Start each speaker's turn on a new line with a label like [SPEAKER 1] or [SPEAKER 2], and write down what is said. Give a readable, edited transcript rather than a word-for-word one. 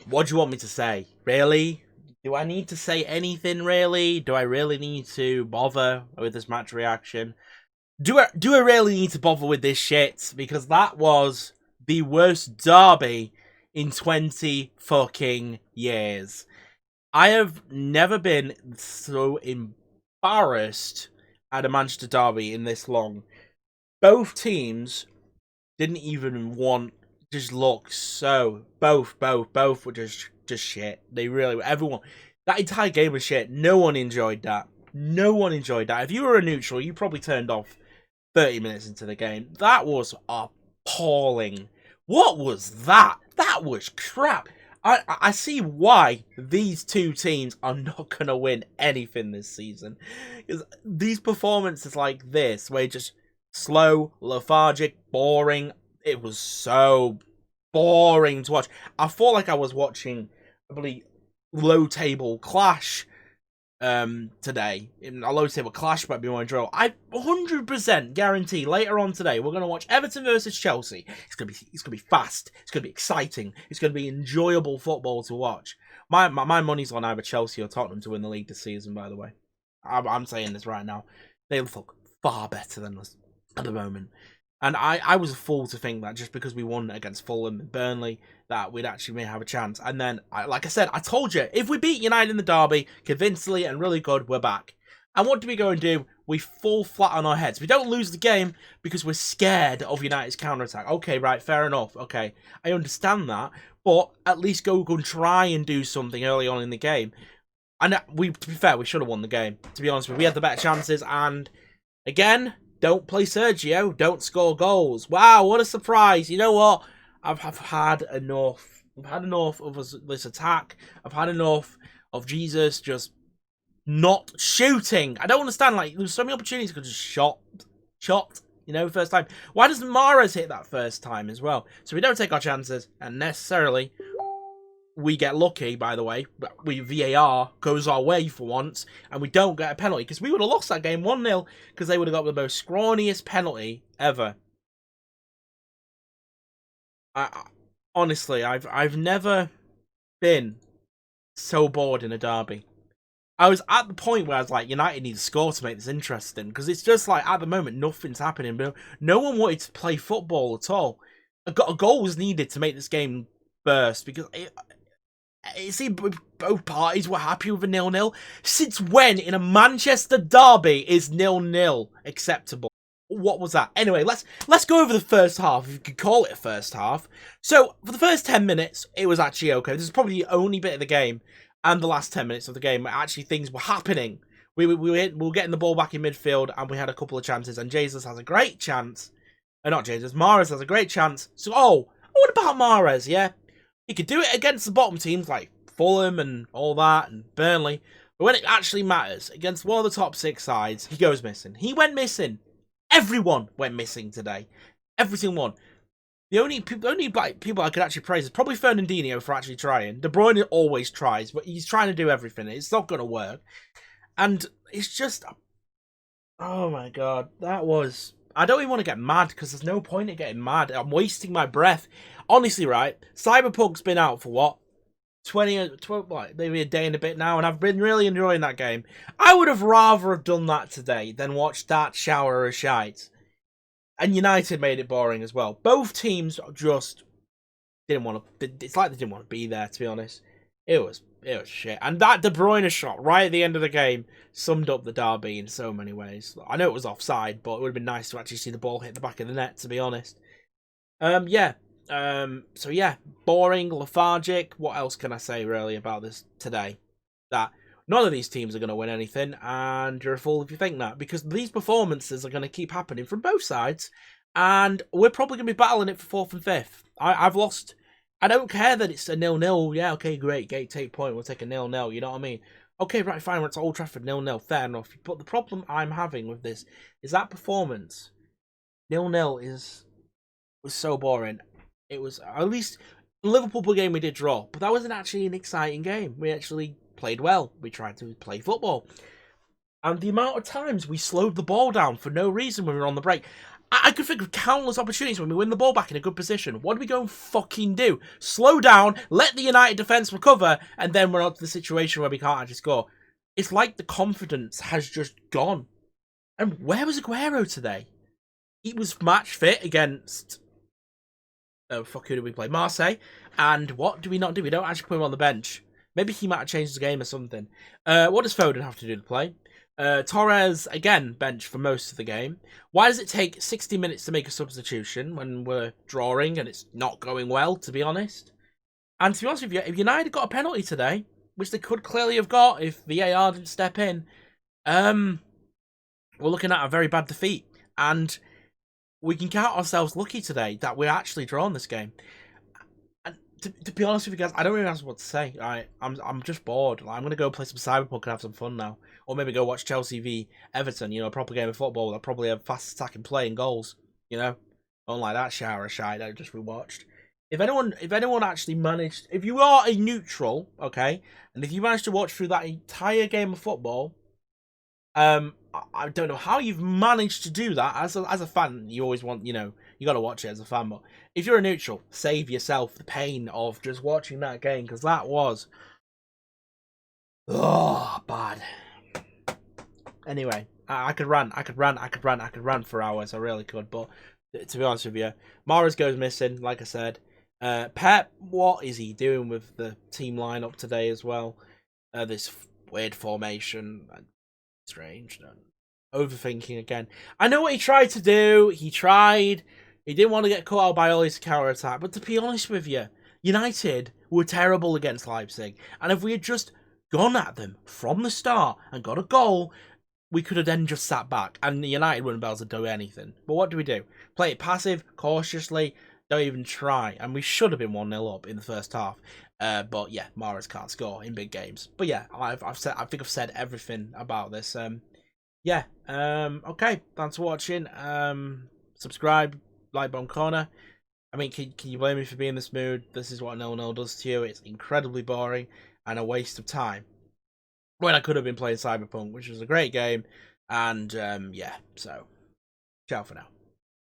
[SPEAKER 1] What do you want me to say? Really? Do I need to say anything, really? Do I really need to bother with this match reaction? Do I really need to bother with this shit? Because that was the worst derby in 20 fucking years. I have never been so embarrassed at a Manchester derby in this long. Both teams didn't even want, just look so, both were just shit. They really were. Everyone, that entire game was shit. No one enjoyed that. No one enjoyed that. If you were a neutral, you probably turned off 30 minutes into the game. That was appalling. What was that? That was crap. I see why these two teams are not going to win anything this season. Because these performances like this, where just slow, lethargic, boring, it was so boring to watch. I felt like I was watching, I believe, low table clash today. In a low table clash might be more enjoyable. I 100% guarantee later on today we're gonna watch Everton versus Chelsea. It's gonna be fast. It's gonna be exciting. It's gonna be enjoyable football to watch. My money's on either Chelsea or Tottenham to win the league this season. By the way, I'm saying this right now. They look far better than us at the moment. And I was a fool to think that just because we won against Fulham and Burnley, that we'd actually may have a chance. And then, like I said, I told you, if we beat United in the derby, convincingly and really good, we're back. And what do we go and do? We fall flat on our heads. We don't lose the game because we're scared of United's counter-attack. Okay, right, fair enough. Okay, I understand that. But at least go and try and do something early on in the game. And to be fair, we should have won the game. To be honest with you, we had the better chances. And again, don't play Sergio. Don't score goals. Wow, what a surprise. You know what? I've had enough. I've had enough of this attack. I've had enough of Jesus just not shooting. I don't understand. Like, there's so many opportunities to just shot, you know, first time. Why doesn't Mahrez hit that first time as well? So we don't take our chances, and necessarily we get lucky, by the way. VAR goes our way for once, and we don't get a penalty, because we would have lost that game 1-0, because they would have got the most scrawniest penalty ever. Honestly, I've never been so bored in a derby. I was at the point where I was like, United need to score to make this interesting, because it's just like, at the moment, nothing's happening. No one wanted to play football at all. A goal was needed to make this game burst, because it seemed both parties were happy with a 0-0. Since when in a Manchester derby is 0-0 acceptable? What was that? Anyway, let's go over the first half, if you could call it a first half. So, for the first 10 minutes, it was actually okay. This is probably the only bit of the game, and the last 10 minutes of the game, where actually things were happening. We were getting the ball back in midfield, and we had a couple of chances, and Jesus has a great chance. Not Jesus, Mahrez has a great chance. So, what about Mahrez, yeah? He could do it against the bottom teams, like Fulham and all that, and Burnley. But when it actually matters, against one of the top 6 sides, he goes missing. He went missing. Everyone went missing today. Every single one. The only people I could actually praise is probably Fernandinho for actually trying. De Bruyne always tries, but he's trying to do everything. It's not going to work. And it's just... Oh my god. That was... I don't even want to get mad, because there's no point in getting mad. I'm wasting my breath. Honestly, right? Cyberpunk's been out for what? 20, like, maybe a day and a bit now, and I've been really enjoying that game. I would have rather have done that today than watch that shower of shite. And United made it boring as well. Both teams just didn't want to. It's like they didn't want to be there, to be honest. It was shit. And that De Bruyne shot right at the end of the game summed up the derby in so many ways. I know it was offside, but it would have been nice to actually see the ball hit the back of the net, to be honest. Yeah. So yeah, boring, lethargic. What else can I say really about this today? That none of these teams are going to win anything, and you're a fool if you think that, because these performances are going to keep happening from both sides, and we're probably going to be battling it for 4th and 5th. I've lost. I don't care that it's a 0-0. Yeah, okay, great. Gate take point. We'll take a 0-0. You know what I mean? Okay, right, fine. We're at Old Trafford 0-0. Fair enough. But the problem I'm having with this is that performance 0-0 was so boring. It was, at least Liverpool game we did draw, but that wasn't actually an exciting game. We actually played well. We tried to play football. And the amount of times we slowed the ball down for no reason when we were on the break. I could think of countless opportunities when we win the ball back in a good position. What do we go and fucking do? Slow down, let the United defence recover, and then we're on to the situation where we can't actually score. It's like the confidence has just gone. And where was Aguero today? He was match fit against... Oh, fuck, who did we play? Marseille. And what do we not do? We don't actually put him on the bench. Maybe he might have changed the game or something. What does Foden have to do to play? Torres, again, bench for most of the game. Why does it take 60 minutes to make a substitution when we're drawing and it's not going well, to be honest? And to be honest with you, if United got a penalty today, which they could clearly have got if VAR didn't step in, we're looking at a very bad defeat. And we can count ourselves lucky today that we're actually drawn this game. And to be honest with you guys, I don't really know what to say. I'm just bored. I'm going to go play some Cyberpunk and have some fun now. Or maybe go watch Chelsea v Everton, a proper game of football that probably have fast attacking play and goals, Unlike that shower shite that I just rewatched. If anyone actually managed, if you are a neutral, okay, and if you managed to watch through that entire game of football, I don't know how you've managed to do that. As a fan, you always want, you got to watch it as a fan. But if you're a neutral, save yourself the pain of just watching that game, because that was bad. Anyway, I could rant for hours. I really could. But to be honest with you, Mahrez goes missing. Like I said, Pep, what is he doing with the team lineup today as well? This weird formation, strange. Overthinking again. I know what he tried to do. He didn't want to get caught out by Ole's counter attack. But to be honest with you, United were terrible against Leipzig, and if we had just gone at them from the start and got a goal, we could have then just sat back, and United wouldn't be able to do anything. But what do? Play it passive, cautiously, don't even try. And we should have been 1-0 up in the first half. But yeah, Mahrez can't score in big games. But yeah, I think I've said everything about this. Okay, thanks for watching. Subscribe, like Bomb Corner. I mean, can you blame me for being in this mood? This is what 0-0 does to you. It's incredibly boring and a waste of time. When I could have been playing Cyberpunk, which was a great game. And, yeah, so, ciao for now.